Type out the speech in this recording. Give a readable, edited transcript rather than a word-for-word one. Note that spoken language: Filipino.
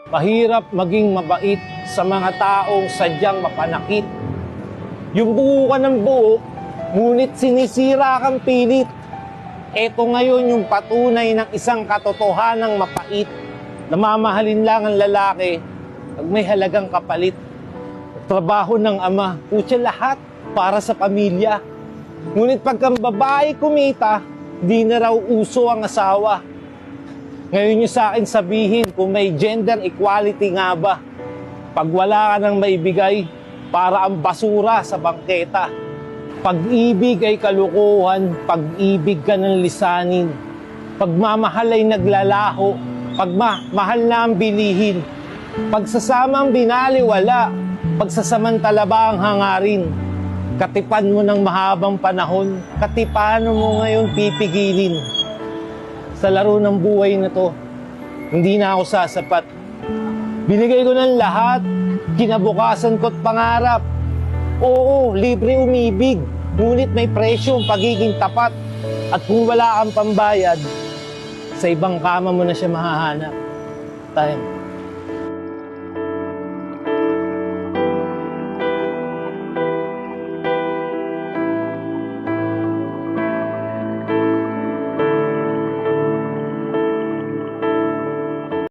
Mahirap maging mabait sa mga taong sadyang mapanakit. Yung buo ka ng buo, ngunit sinisira kang pilit. Eto ngayon yung patunay ng isang katotohanang mapait. Namamahalin lang ang lalaki pag may halagang kapalit. Trabaho ng ama, putya lahat para sa pamilya. Ngunit pagka babae kumita, di na raw uso ang asawa. Ngayon nyo sa akin sabihin kung may gender equality nga ba. Pag wala ka nang maibigay, para ang basura sa bangketa. Pag-ibig ay kalukuhan, pag-ibig ka ng lisanin. Pagmamahal ay naglalaho, pagmamahal na ang bilihin. Pagsasamang binaliwala, pagsasamantala ba ang hangarin? Katipan mo ng mahabang panahon, katipan mo ngayon pipigilin. Sa laro ng buhay na to, hindi na ako sasapat. Binigay ko ng lahat, kinabukasan ko't pangarap. Oo, libre umibig, ngunit may presyo ang pagiging tapat. At kung wala kang pambayad, sa ibang kama mo na siya mahahanap. Time.